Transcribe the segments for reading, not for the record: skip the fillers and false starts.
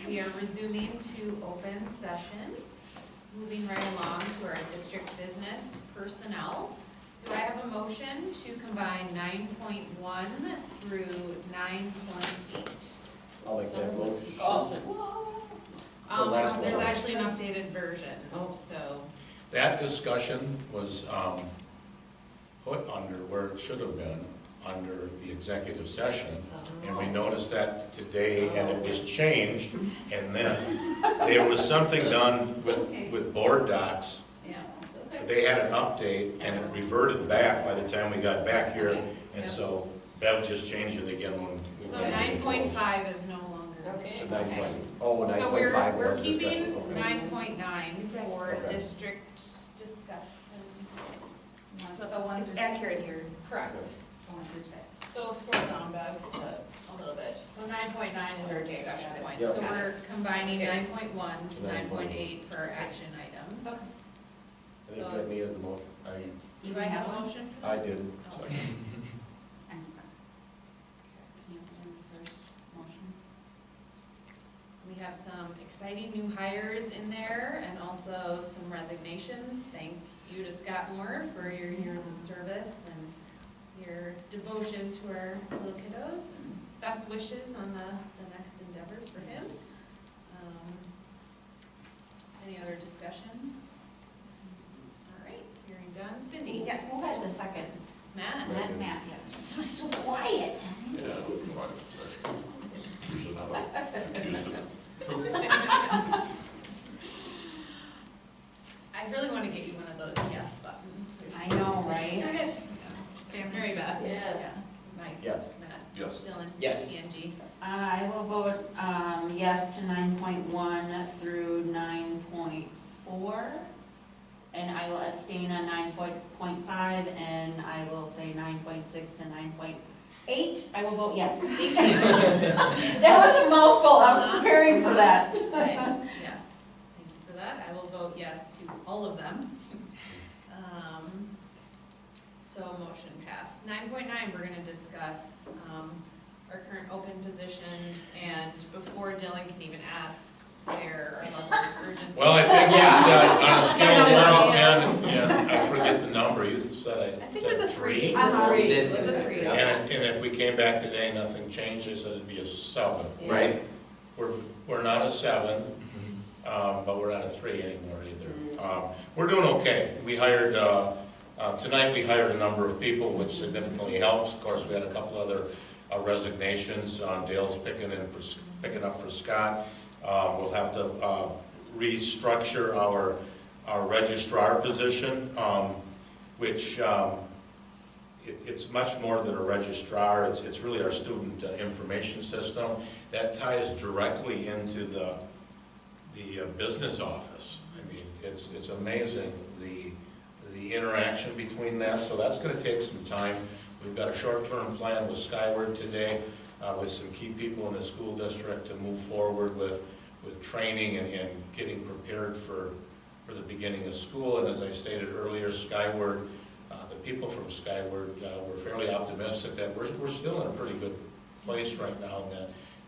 we are resuming to open session. Moving right along to our district business personnel. Do I have a motion to combine 9.1 through 9.8? I'll make that motion. Oh, The last There's one. actually an updated version, so, that discussion was put under where it should have been, under the executive session. And we noticed that today, and it was changed, and then there was something done with board docs. yeah. They had an update, and it reverted back by the time we got back here, and so Bev just changed it again when we. So went to the polls. 9.5 is no longer. So 9.5 So we're was keeping discussion. Okay. 9.9 for Okay. district discussion. So it's accurate here. Correct. So 1 through 6. So scroll down, Bev, a little bit. So 9.9 is our discussion point. Yep. So we're combining Okay. 9.1 to 9.8 for our action items. Okay. I think that me as the motion. Do I have a motion for that? I did. Okay. Can you do the first motion? We have some exciting new hires in there and also some resignations. Thank you to Scott Moore for your years of service and your devotion to our little kiddos, and best wishes on the next endeavors for him. Any other discussion? All right, hearing done. Cindy? Yes, who had the second? Matt? Matt, yeah. It was so quiet. Yeah, well, that's usually not what I'm used to. I really want to get you one of those yes buttons. I know, right? Mary Beth? Yes. Yeah. Mike? Yes. Matt? Yes. Dylan? Yes. Angie? I will vote yes to 9.1 through 9.4. And I will abstain on 9.5, and I will say 9.6 to 9.8. I will vote yes. Thank you. That was a mouthful, I was preparing for that. Okay, yes, thank you for that. I will vote yes to all of them. So motion passed. 9.9, we're gonna discuss our current open positions, and before Dylan can even ask where our level of urgency. Well, I think on a scale of 1 to 10, and I forget the number, you said I think it was a 3. It Uh-huh. was a 3. And if we came back today, nothing changed, I said it'd be a 7. Right. We're not a 7, but we're not a 3 anymore either. We're doing okay. We hired, tonight we hired a number of people, which significantly helps. Of course, we had a couple other resignations. Dale's picking up for Scott. We'll have to restructure our registrar position, which it's much more than a registrar. It's really our student information system that ties directly into the business office. I mean, it's amazing the interaction between that. So that's going to take some time. We've got a short-term plan with Skyward today, with some key people in the school district to move forward with training and getting prepared for the beginning of school. And as I stated earlier, Skyward, the people from Skyward, we're fairly optimistic that we're still in a pretty good place right now,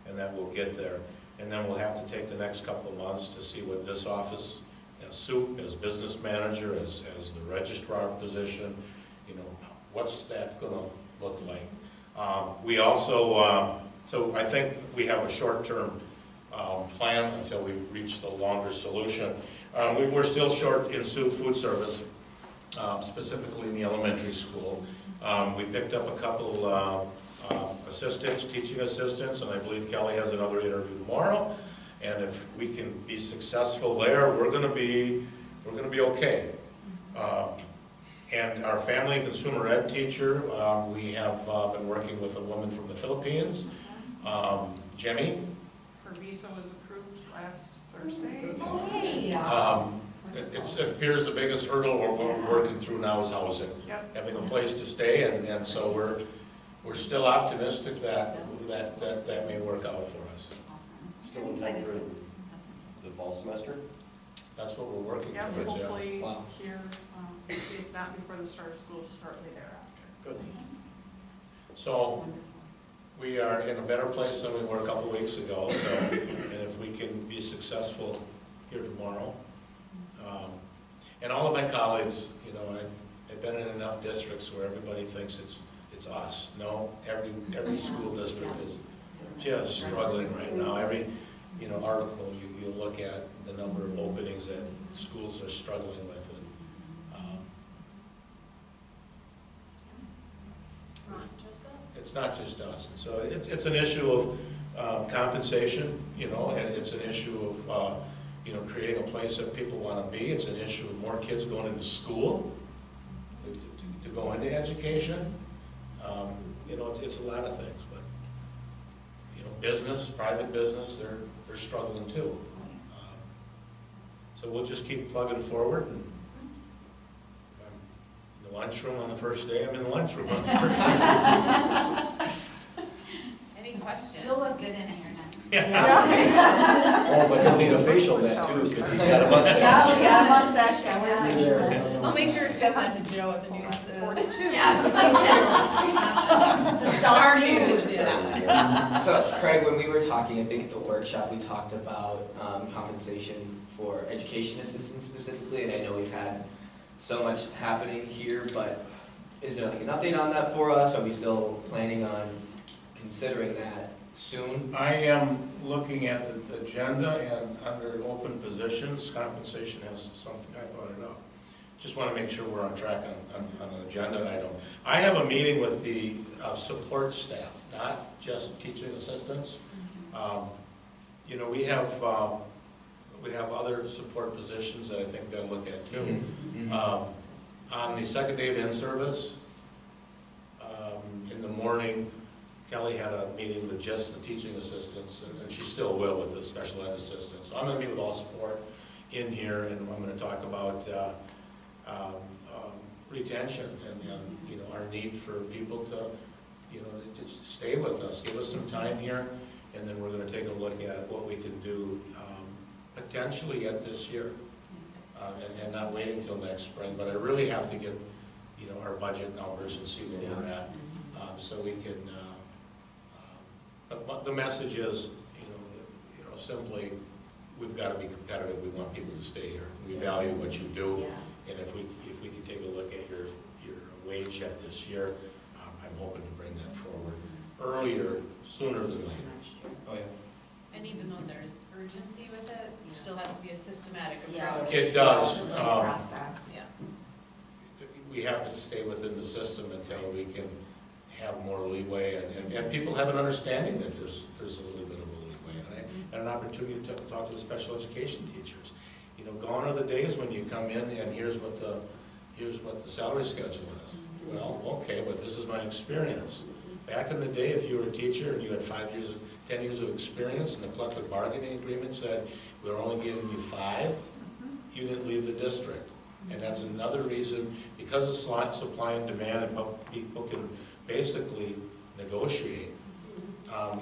and that we'll get there. And then we'll have to take the next couple of months to see what this office, as SOUP, as business manager, as the registrar position, what's that going to look like? We also, so I think we have a short-term plan until we reach the longer solution. We're still short in SOUP food service, specifically in the elementary school. We picked up a couple assistants, teaching assistants, and I believe Kelly has another interview tomorrow. And if we can be successful there, we're going to be okay. And our family and consumer ed teacher, we have been working with a woman from the Philippines, Jemmy. Her visa was approved last Thursday. Oh, hey. It appears the biggest hurdle we're working through now is housing. Yep. Having a place to stay, and so we're still optimistic that may work out for us. Awesome. Still in time for the fall semester? That's what we're working Yep, towards, yeah. hopefully Wow. here, if not before the start of school, shortly thereafter. Good. So we are in a better place than we were a couple weeks ago, so, and if we can be successful here tomorrow. And all of my colleagues, you know, I've been in enough districts where everybody thinks it's us. No, every school district is just struggling right now. Every, you know, article you look at, the number of openings that schools are struggling with. And, Not just us. it's not just us. So it's an issue of compensation, you know, and it's an issue of, you know, creating a place that people want to be. It's an issue of more kids going into school, to go into education. You know, it's a lot of things, but, you know, business, private business, they're struggling too. So we'll just keep plugging forward. And if I'm in the lunchroom on the first day, I'm in the lunchroom on the first day. Any questions? You'll look good in it, you're not. Oh, but he'll need a facial net too, because he's got a mustache. Yeah, mustache, yeah, I'll make sure to send that to Joe at the news. 42. It's a star news. Yeah. So Craig, when we were talking, I think at the workshop, we talked about compensation for education assistants specifically, and I know we've had so much happening here, but is there like an update on that for us? Are we still planning on considering that soon? I am looking at the agenda, and under open positions, compensation has something, I brought it up. Just want to make sure we're on track on an agenda item. I have a meeting with the support staff, not just teaching assistants. You know, we have other support positions that I think we've got to look at too. On the second day of in-service, in the morning, Kelly had a meeting with just the teaching assistants, and she still will with the special ed assistants. So I'm going to meet with all support in here, and I'm going to talk about retention and, you know, our need for people to, you know, to just stay with us, give us some time here, and then we're going to take a look at what we can do potentially at this year, and not waiting till next spring. But I really have to get, you know, our budget numbers and see where we're at, so we can. But the message is, you know, simply, we've got to be competitive. We want people to stay here. We value what you do, and if we can take a look at your wage yet this year, I'm hoping to bring that forward earlier, sooner than later. Oh, yeah. And even though there's urgency with it, there still has to be a systematic Yeah. approach. It does. Process. Yeah. We have to stay within the system until we can have more leeway, and people have an understanding that there's a little bit of a leeway, and an opportunity to talk to the special education teachers. You know, gone are the days when you come in and here's what the salary schedule is. Well, okay, but this is my experience. Back in the day, if you were a teacher and you had 10 years of experience, and the collective bargaining agreement said, we're only giving you 5, you didn't leave the district. And that's another reason, because of supply and demand, and people can basically negotiate.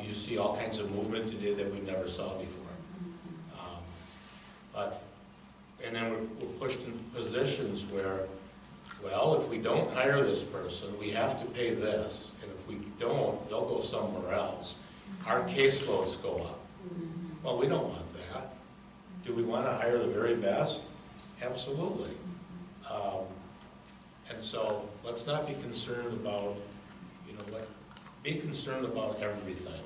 You see all kinds of movement today that we never saw before. And then we're pushed in positions where, well, if we don't hire this person, we have to pay this. And if we don't, they'll go somewhere else. Our caseloads go up. Well, we don't want that. Do we want to hire the very best? Absolutely. And so let's not be concerned about, you know, be concerned about everything.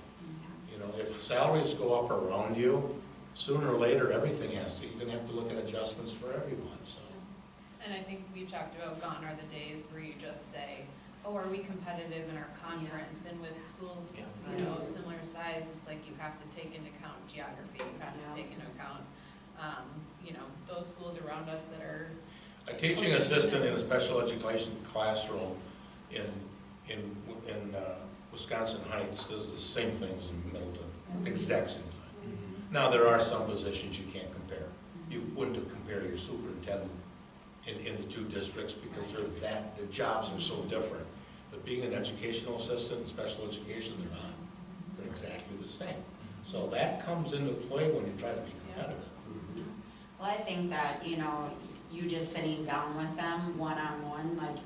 You know, if salaries go up around you, sooner or later, everything has to. You're going to have to look at adjustments for everyone, so. And I think we've talked about gone are the days where you just say, oh, are we competitive in our conference? And with schools, you know, of similar size, it's like you have to take into account geography, you have to take into account, you know, those schools around us that are. A teaching assistant in a special education classroom in Wisconsin Heights does the same things in Middleton, exact same thing. Now, there are some positions you can't compare. You wouldn't compare your superintendent in the two districts because the jobs are so different. But being an educational assistant in special education, they're not. They're exactly the same. So that comes into play when you try to be competitive. Well, I think that, you know, you just sitting down with them one-on-one, like,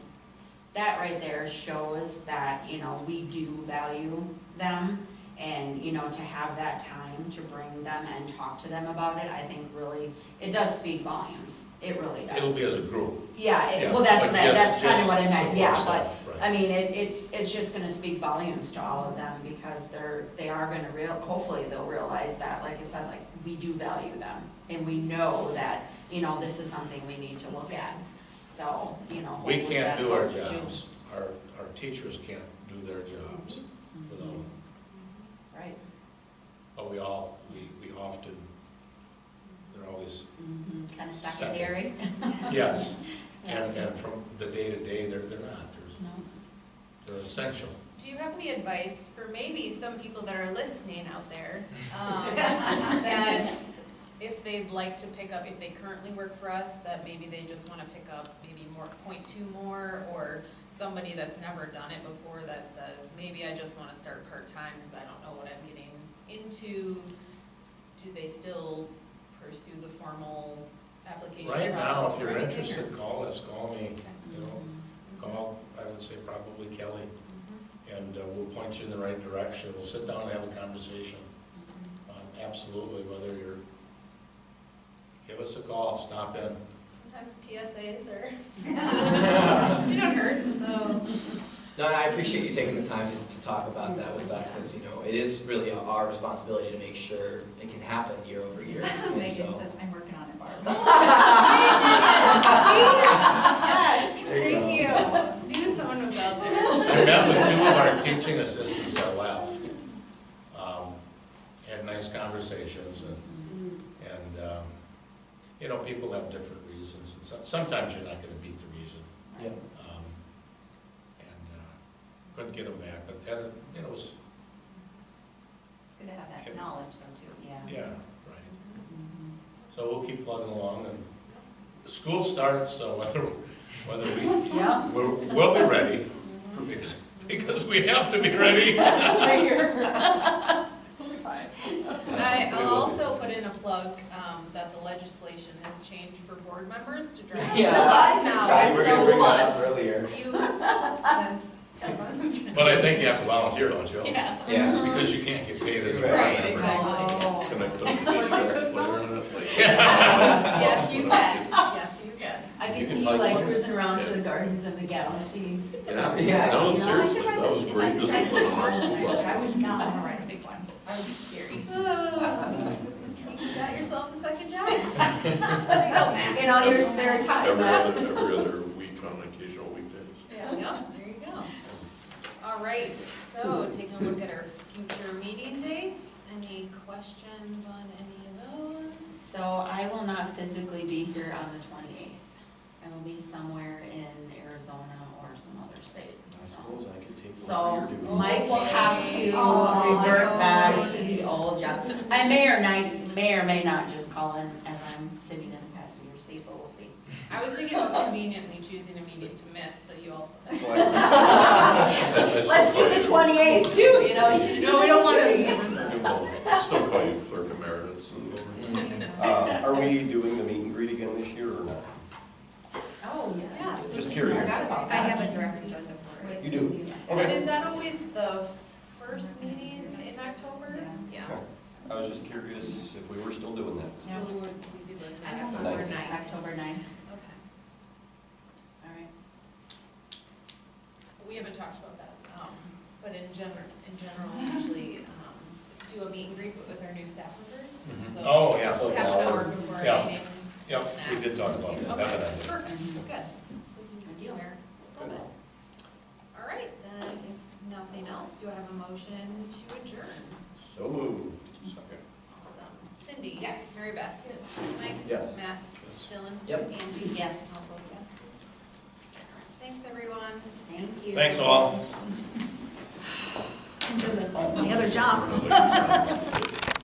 that right there shows that, you know, we do value them, And, you know, to have that time to bring them and talk to them about it, I think really, it does speak volumes. It really does. It'll be as a group. Yeah, Yeah, well, that's, but that's kind of just what I meant, support yeah, staff, but, right. I mean, it's just gonna speak volumes to all of them, because they are gonna hopefully they'll realize that, like I said, like, we do value them, and we know that, you know, this is something we need to look at, so, you know, We hopefully can't that do our helps too. jobs, our teachers can't do their jobs without them. Right. But we often, they're always, Kind of Second. secondary. yes, and from the day to day, they're not, No. they're essential. Do you have any advice for maybe some people that are listening out there? That if they'd like to pick up, if they currently work for us, that maybe they just wanna pick up maybe more, 0.2 more, or somebody that's never done it before that says, maybe I just wanna start part-time because I don't know what I'm getting into. Do they still pursue the formal application Right now, process if for you're anything, interested, or- call us, call me, you know, Mm-hmm. call, I would say probably Kelly, and we'll point you in the right direction. We'll sit down and have a conversation. Absolutely, whether you're, give us a call, stop in. Sometimes PSAs are, they don't hurt, so. No, and I appreciate you taking the time to talk about that with us, because, you know, it is really our responsibility to make sure it can happen year over year. And Megan so, says, I'm working on it, Barb. Yes, There you thank you. Knew someone was out there. I met with 2 of our teaching assistants that left. Had nice conversations, and you know, people have different reasons, and sometimes you're not gonna beat the reason. yeah. Couldn't get them back, but you know, it was, It's good to have that knowledge though, too. Yeah. yeah, right. So we'll keep plugging along, and the school starts, so whether Yeah. we'll be ready, because we have to be ready. I'll also put in a plug, that the legislation has changed for board members to drive Yeah. the bus now. Right, we're gonna bring that up So earlier. you, But I think you have to volunteer, don't you? yeah. Yeah. Because you can't get paid as a board Right, member. exactly. Can I put a paycheck player in it? Like, Yes, you can, yes, you can. I You can can see you find like one. cruising around to Yeah. the gardens and the galaxies. Yeah. Yeah. No, You know, seriously, that was great discipline on our school bus. I would not want to ride a big one. That would be scary. You got yourself a second job. In all your spare time, Every huh? other week on occasional weekdays. Yeah, there you go. All right, so taking a look at our future meeting dates, any questions on any of those? So I will not physically be here on the 28th. I will be somewhere in Arizona or some other state. I so. suppose I could take one So for your duties. Mike will have to Oh, revert no. back to the old job. I may or may not just call in as I'm sitting in the passenger seat, but we'll see. I was thinking about conveniently choosing a meeting to miss, so you also. That's why Let's do the 28th too, you know. No, we don't want to. Still call you clerk emeritus. Are we doing the meet and greet again this year or not? Oh, yes. Just curious. I have a direct agenda for it. You do? And Okay. is that always the first meeting in October? Yeah. I was just curious if we were still doing that. So we do it I don't October know. 9th. October 9th, Okay. all right. We haven't talked about that, but in general, we usually do a meet and greet with our new staff members. Mhm. So Oh, yeah. half an hour before Yeah. our meeting. Yep, some we did snacks. talk about that. Okay, That I did. perfect, good. So you Good can deal. wear a little bit. All right, then if nothing else, do I have a motion to adjourn? So moved. Second. Awesome. Cindy? Yes. Mary Beth? Mike? Yes. Matt? Dylan? Yep. Angie? Yes. I'll vote yes. Thanks, everyone. Thank you. Thanks all. The other job. Another-